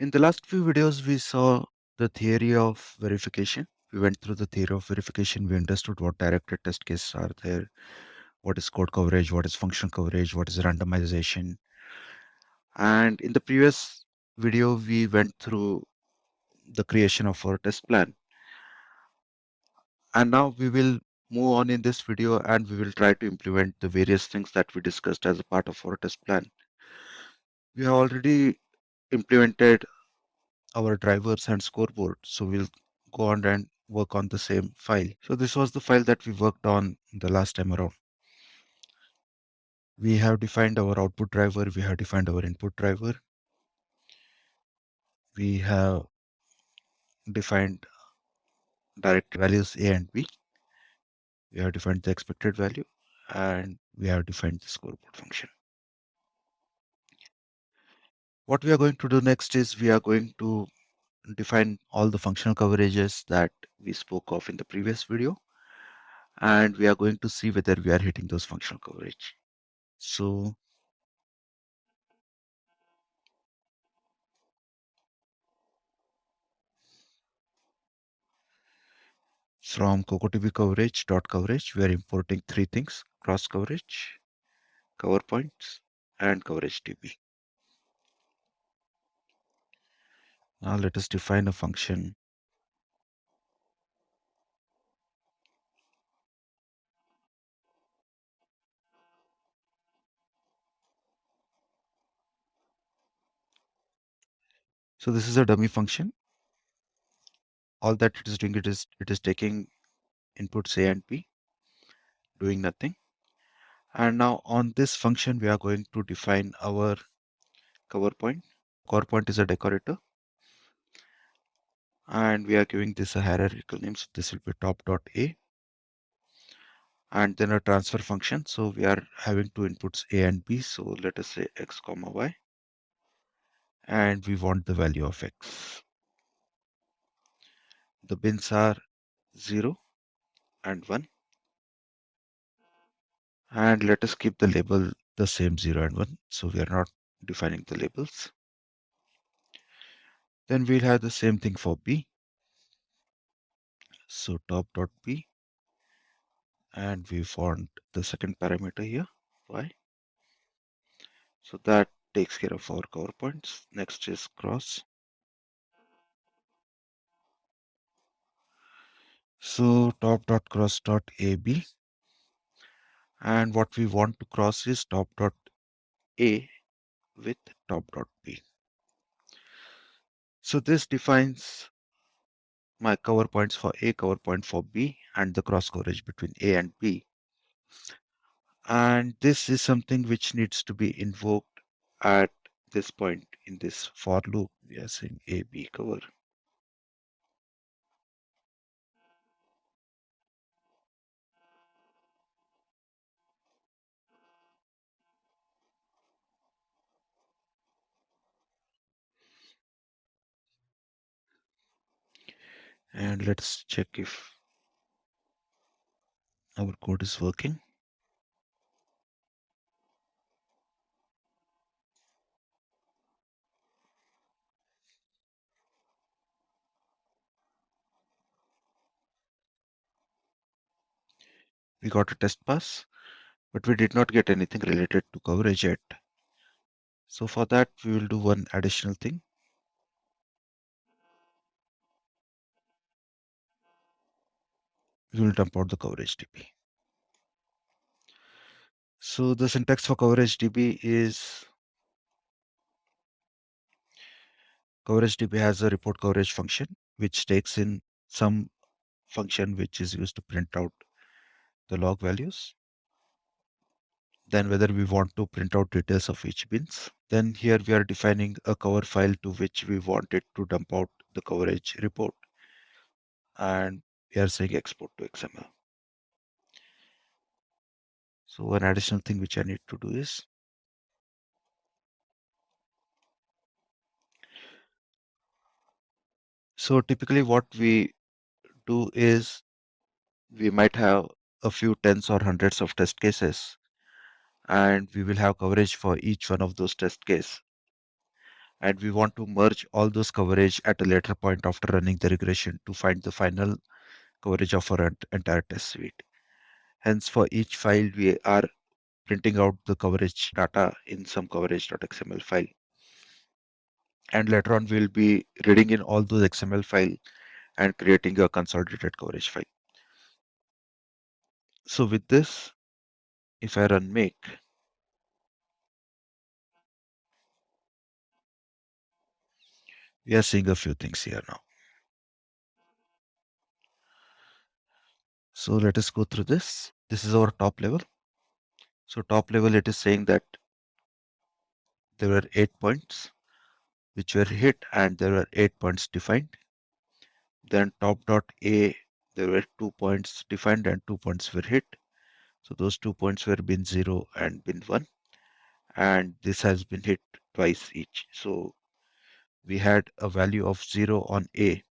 In the last few videos, we saw the theory of verification. We went through the theory of verification. We understood what directed test cases are there, what is code coverage, what is functional coverage, what is randomization. And in the previous video, we went through the creation of our test plan. And now we will move on in this video and we will try to implement the various things that we discussed as a part of our test plan. We have already implemented our drivers and scoreboard. So we'll go on and work on the same file. So this was the file that we worked on the last time around. We have defined our output driver. We have defined our input driver. We have defined direct values A and B. We have defined the expected value and we have defined the scoreboard function. What we are going to do next is we are going to define all the functional coverages that we spoke of in the previous video, and we are going to see whether we are hitting those functional coverage. So from Cocotb coverage, we are importing three things: cross coverage, cover points, and coverage DB. Now let us define a function. So this is a dummy function. All that it is doing, it is taking inputs A and B, doing nothing. And now on this function, we are going to define our cover point. Cover point is a decorator. And we are giving this a hierarchical name. So this will be top.a. And then a transfer function. So we are having two inputs A and B. So let us say x comma y. And we want the value of x. The bins are 0 and 1. And let us keep the label the same 0 and 1. So we are not defining the labels. Then we'll have the same thing for B. So top.b. And we want the second parameter here, y. So that takes care of our cover points. Next is cross. So top.cross.ab. And what we want to cross is top.a with top.b. So this defines my cover points for A, cover point for B, and the cross coverage between A and B. And this is something which needs to be invoked at this point in this for loop. We are saying A, B cover. And let's check if our code is working. We got a test pass, but we did not get anything related to coverage yet. So for that, we will do one additional thing. We will dump out the coverage DB. So the syntax for coverage DB is coverage DB has a report coverage function, which takes in some function which is used to print out the log values. Then whether we want to print out details of each bins. Then here we are defining a cover file to which we want it to dump out the coverage report. And we are saying export to XML. So one additional thing which I need to do is so typically what we do is we might have a few tens or hundreds of test cases, and we will have coverage for each one of those test cases. and we want to merge all those coverage at a later point after running the regression to find the final coverage of our entire test suite. Hence, for each file, we are printing out the coverage data in some coverage.xml file. And later on, we'll be reading in all those XML file and creating a consolidated coverage file. So with this, if I run make, we are seeing a few things here now. So let us go through this. This is our top level. So top level, it is saying that there were 8 points which were hit and there were 8 points defined. Then top dot A, there were 2 points defined and 2 points were hit. So those 2 points were bin 0 and bin 1. And this has been hit twice each. So we had a value of 0 on A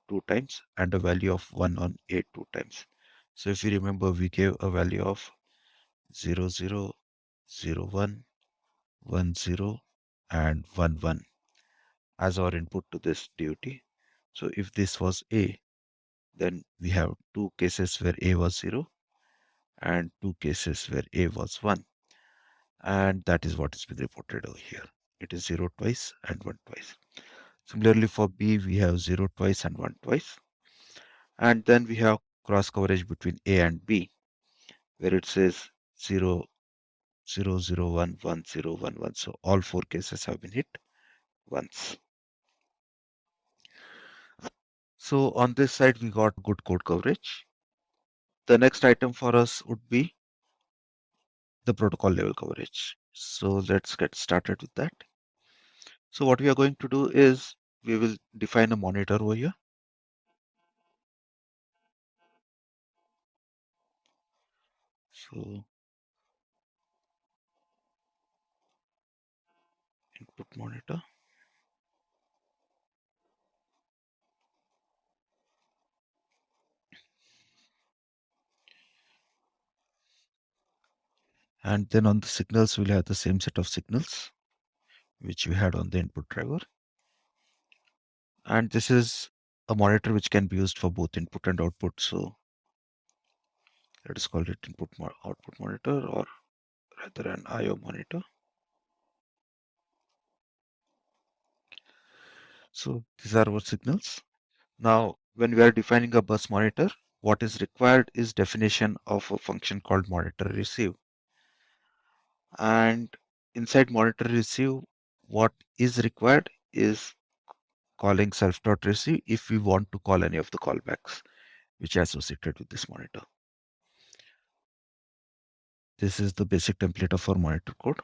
2 times and a value of 1 on A 2 times. So if you remember, we gave a value of 0, 0, 0, 1, 1, 0, and 1, 1 as our input to this DUT. So if this was A, then we have 2 cases where A was 0 and 2 cases where A was 1. And that is what is being reported over here. It is 0 twice and 1 twice. Similarly for B, we have 0 twice and 1 twice. And then we have cross coverage between A and B, where it says 0, 0, 0, 1, 1, 0, 1, 1. So all 4 cases have been hit once. So on this side, we got good code coverage. The next item for us would be the protocol level coverage. So let's get started with that. So what we are going to do is we will define a monitor over here. So input monitor. And then on the signals, we'll have the same set of signals which we had on the input driver. And this is a monitor which can be used for both input and output. So let us call it output monitor, or rather an IO monitor. So these are our signals. Now, when we are defining a bus monitor, what is required is definition of a function called monitor receive. And inside monitor receive, what is required is calling self.receive if we want to call any of the callbacks which are associated with this monitor. This is the basic template of our monitor code.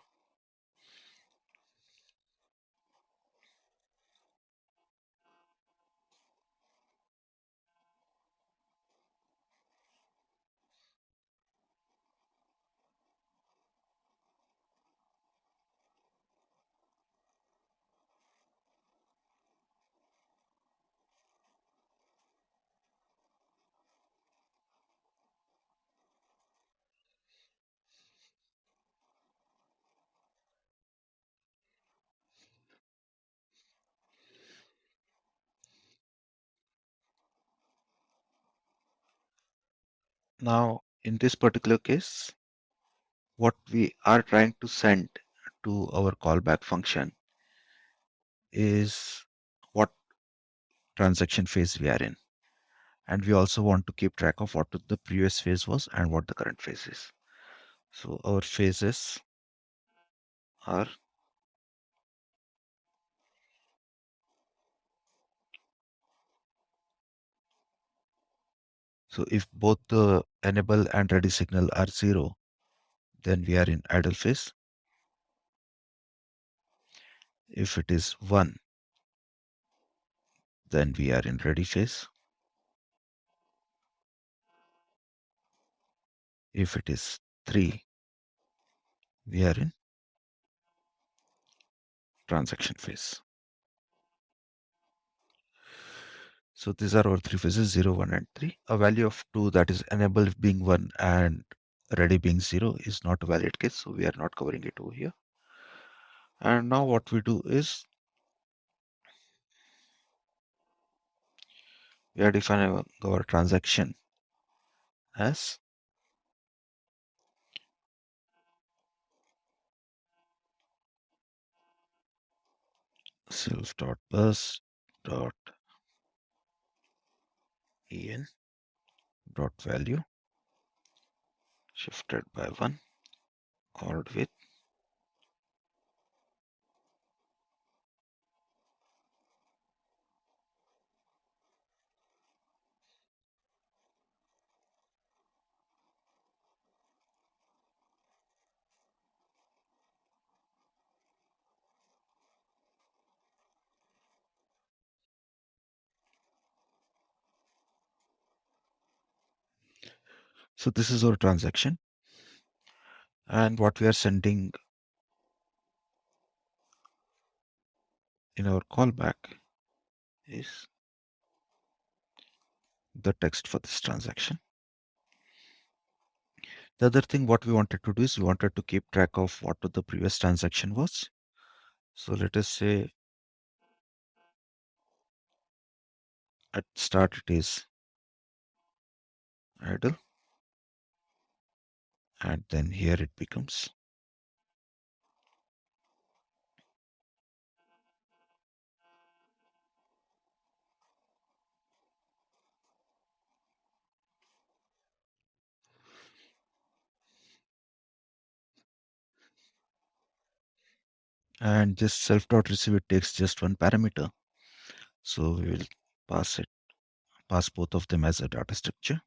Now, in this particular case, what we are trying to send to our callback function is what transaction phase we are in. And we also want to keep track of what the previous phase was and what the current phase is. So our phases are so if both the enable and ready signal are 0, then we are in idle phase. If it is 1, then we are in ready phase. If it is 3, we are in transaction phase. So these are our 3 phases, 0, 1, and 3. A value of 2, that is enable being 1 and ready being 0, is not a valid case, so we are not covering it over here. And now what we do is we are defining our transaction as self.bus dot en dot value shifted by 1 or with. So this is our transaction, and what we are sending in our callback is the text for this transaction. The other thing what we wanted to do is we wanted to keep track of what the previous transaction was. So let us say at start it is idle, and then here it becomes and this self.receive it takes just one parameter. So we will pass both of them as a data structure.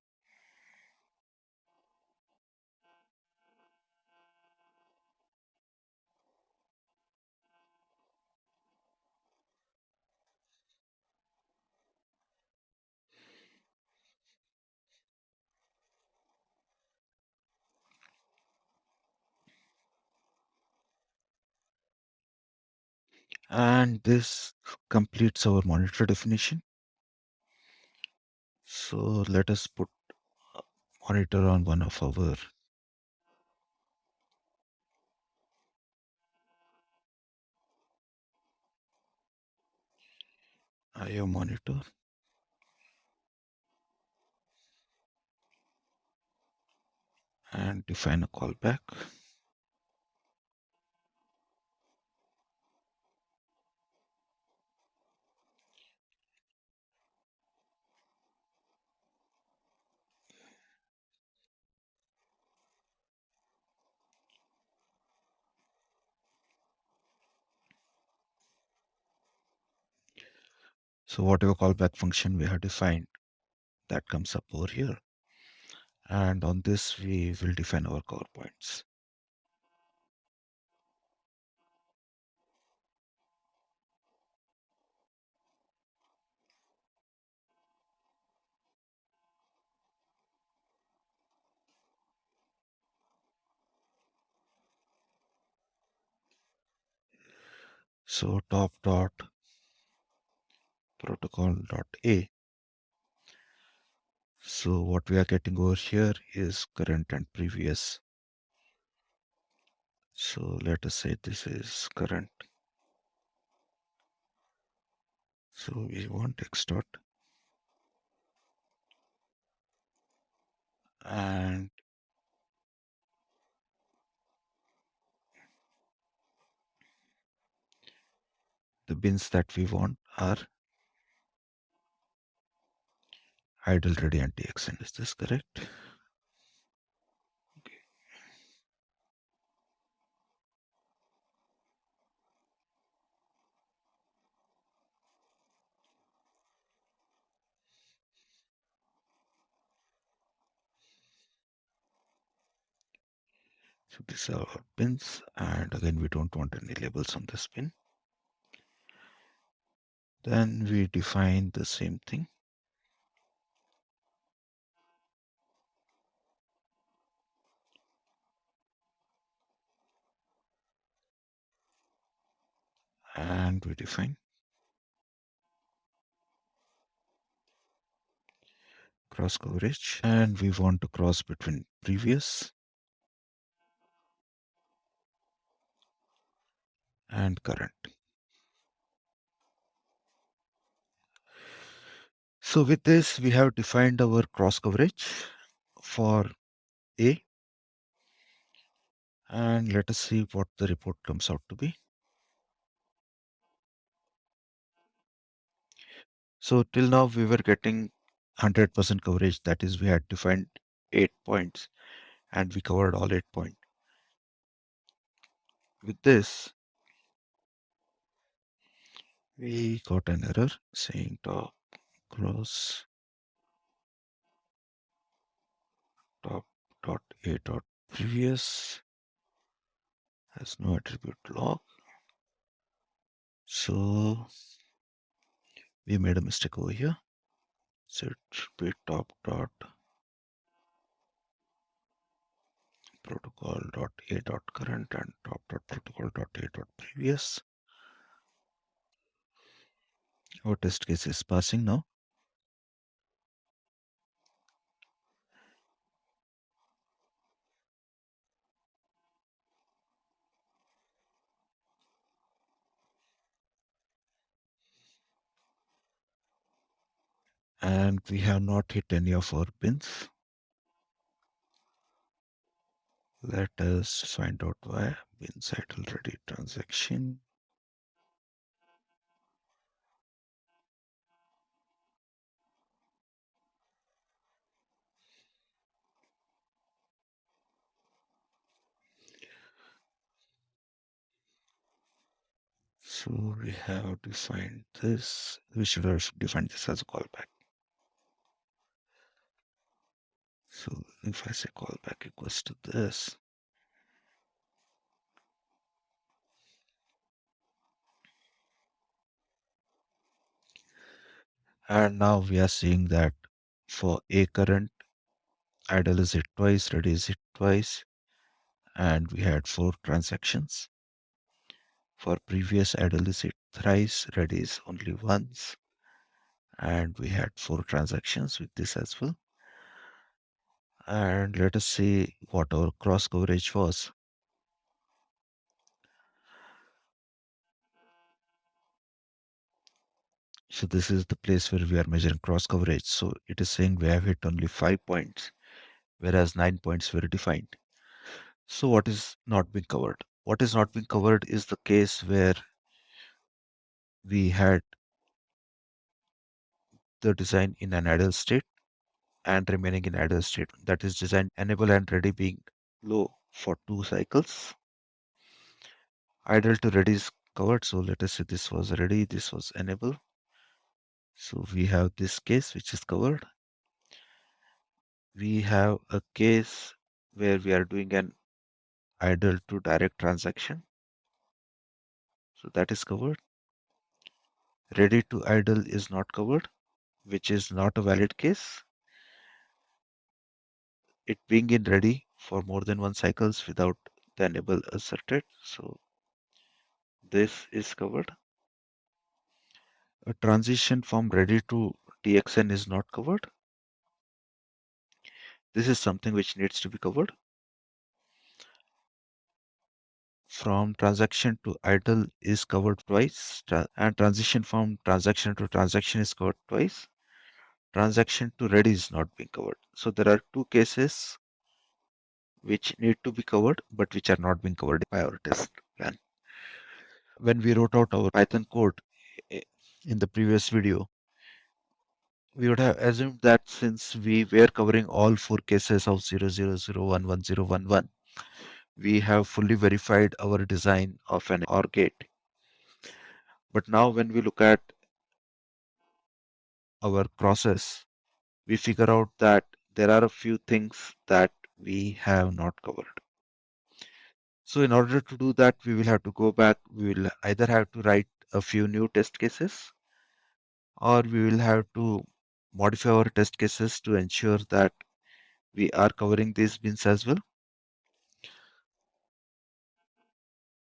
And this completes our monitor definition. So let us put monitor on one of our IO monitor. And define a callback. So whatever callback function we have defined, that comes up over here. And on this, we will define our core points. So top dot protocol dot a. So what we are getting over here is current and previous. So let us say this is current. So we want x dot and the bins that we want are idle, ready, and txn. Is this correct? Okay. So these are our bins, and again we don't want any labels on this bin. Then we define the same thing. And we define cross coverage, and we want to cross between previous and current. So with this, we have defined our cross coverage for A, and let us see what the report comes out to be. So till now we were getting 100% coverage, that is we had defined 8 points and we covered all 8 points. With this, we got an error saying top cross top dot a dot previous has no attribute log. So we made a mistake over here. So it should be top dot protocol dot a dot current and top dot protocol dot a dot previous. Our test case is passing now. And we have not hit any of our pins. Let us find out why. Pins idle ready transaction. So we have defined this. We should have defined this as a callback. So if I say callback equals to this, and now we are seeing that for a current, idle is hit twice, ready is hit twice, and we had 4 transactions. For previous, idle is hit thrice, ready is only once, and we had 4 transactions with this as well. And let us see what our cross coverage was. So this is the place where we are measuring cross coverage. So it is saying we have hit only 5 points, whereas 9 points were defined. So what is not being covered? What is not being covered is the case where we had the design in an idle state and remaining in idle state. That is design enable and ready being low for 2 cycles. Idle to ready is covered. So let us say this was ready, this was enable. So we have this case which is covered. We have a case where we are doing an idle to direct transaction. So that is covered. Ready to idle is not covered, which is not a valid case. It being in ready for more than 1 cycles without the enable asserted. So this is covered. A transition from ready to TXN is not covered. This is something which needs to be covered. From transaction to idle is covered twice, and transition from transaction to transaction is covered twice. Transaction to ready is not being covered. So there are 2 cases which need to be covered, but which are not being covered by our test plan. When we wrote out our Python code in the previous video, we would have assumed that since we were covering all 4 cases of 000111011, we have fully verified our design of an OR gate. But now when we look at our process, we figure out that there are a few things that we have not covered. So in order to do that, we will have to go back. We will either have to write a few new test cases, or we will have to modify our test cases to ensure that we are covering these bins as well.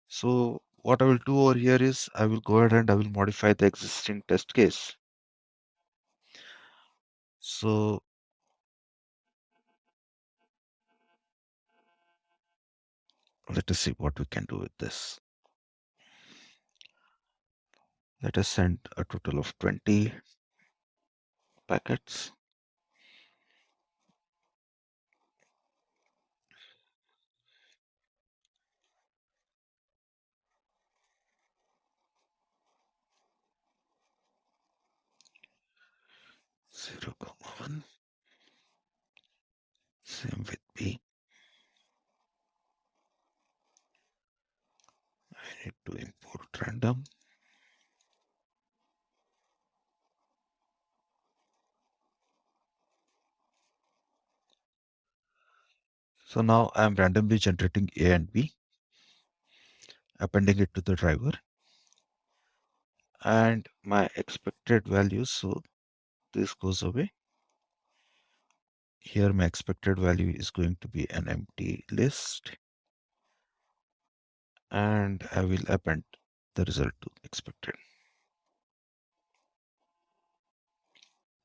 So what I will do over here is I will go ahead and I will modify the existing test case. So let us see what we can do with this. Let us send a total of 20 packets. Zero comma 1. Same with B. I need to import random. So now I'm randomly generating A and B, appending it to the driver, and my expected values. So this goes away. Here my expected value is going to be an empty list, and I will append the result to expected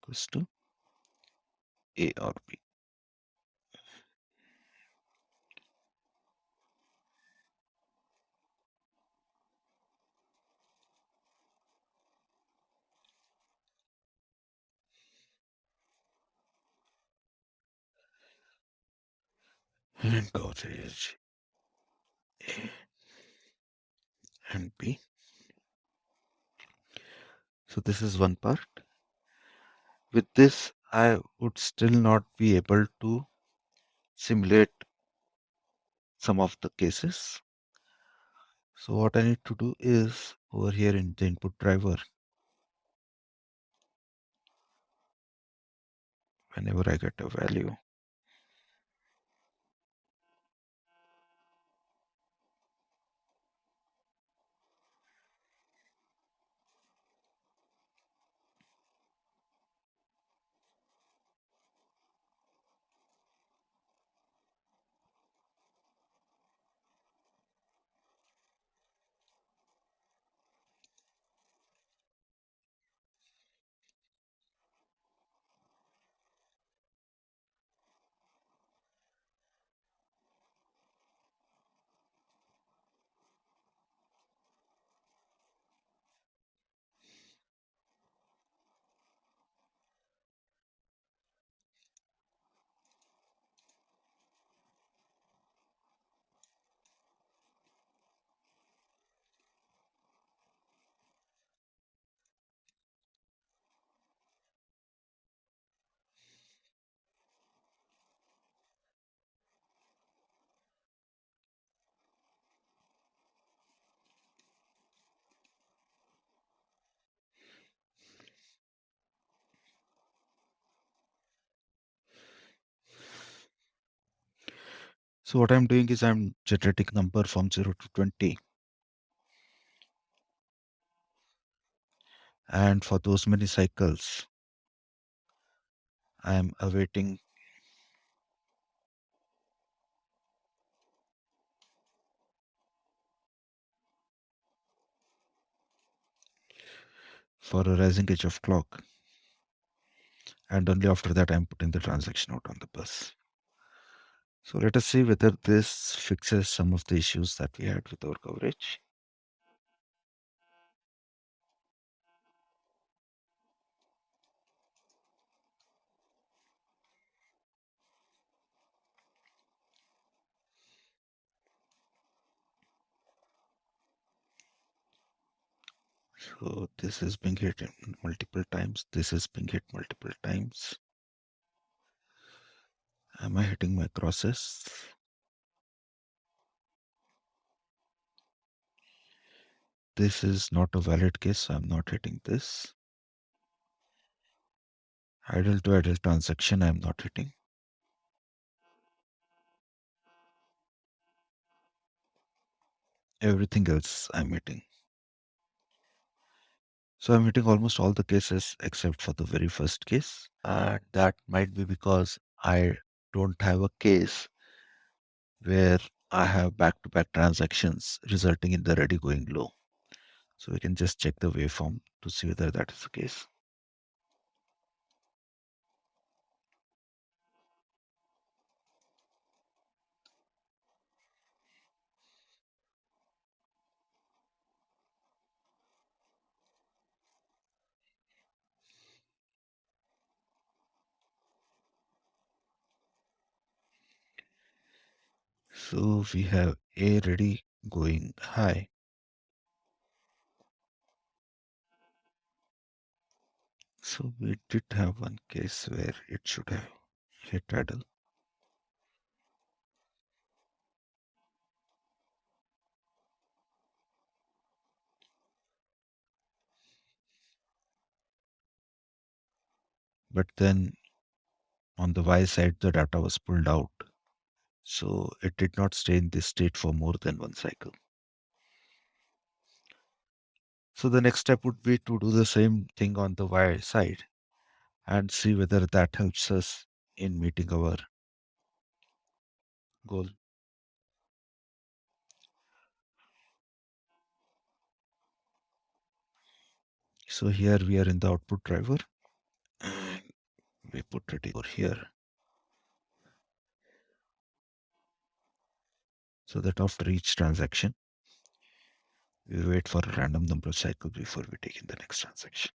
equals to A or B. And coverage A and B. So this is one part. With this, I would still not be able to simulate some of the cases. So what I need to do is over here in the input driver, whenever I get a value, so what I'm doing is I'm generating number from 0 to 20. And for those many cycles, I am awaiting for a rising edge of clock. And only after that, I'm putting the transaction out on the bus. So let us see whether this fixes some of the issues that we had with our coverage. So this is being hit multiple times. This is being hit multiple times. Am I hitting my crosses? This is not a valid case, so I'm not hitting this. Idle to idle transaction, I'm not hitting. Everything else I'm hitting. So I'm hitting almost all the cases except for the very first case. And that might be because I don't have a case where I have back-to-back transactions resulting in the ready going low. So we can just check the waveform to see whether that is the case. So we have A ready going high. So we did have one case where it should have hit idle. But then on the Y side, the data was pulled out. So it did not stay in this state for more than one cycle. So the next step would be to do the same thing on the Y side and see whether that helps us in meeting our goal. So here we are in the output driver and we put it over here. So that after each transaction, we wait for a random number of cycles before we take in the next transaction.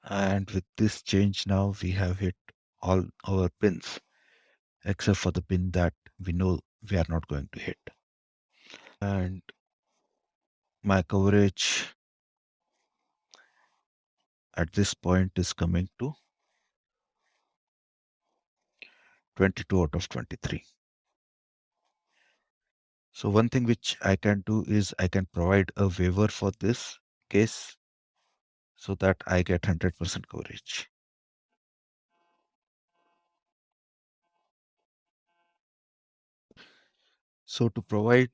And with this change now, we have hit all our pins except for the pin that we know we are not going to hit. And my coverage at this point is coming to 22 out of 23. So one thing which I can do is I can provide a waiver for this case so that I get 100% coverage. So to provide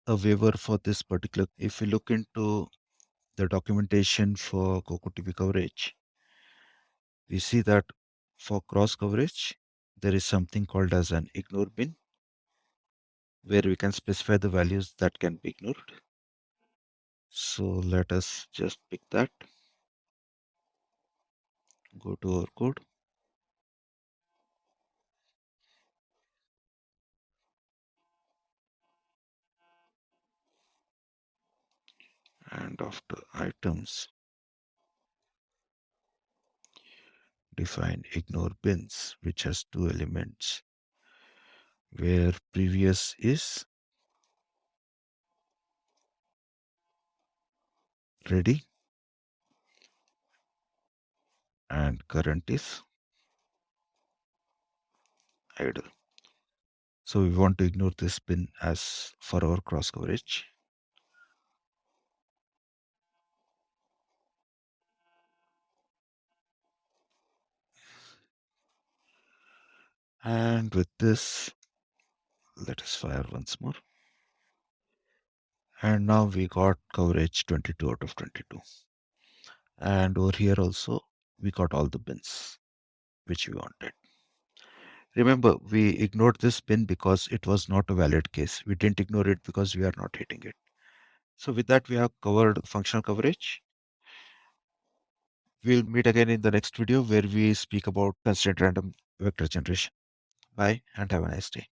a waiver for this particular, if you look into the documentation for Cocotb coverage, we see that for cross coverage, there is something called as an ignore bin, where we can specify the values that can be ignored. So let us just pick that, go to our code. And after items, define ignore bins, which has two elements, where previous is ready and current is idle. So we want to ignore this bin as for our cross coverage. And with this, let us fire once more. And now we got coverage 22 out of 22. And over here also, we got all the bins which we wanted. Remember, we ignored this bin because it was not a valid case. We didn't ignore it because we are not hitting it. So with that, we have covered functional coverage. We'll meet again in the next video where we speak about constraint random vector generation. Bye and have a nice day.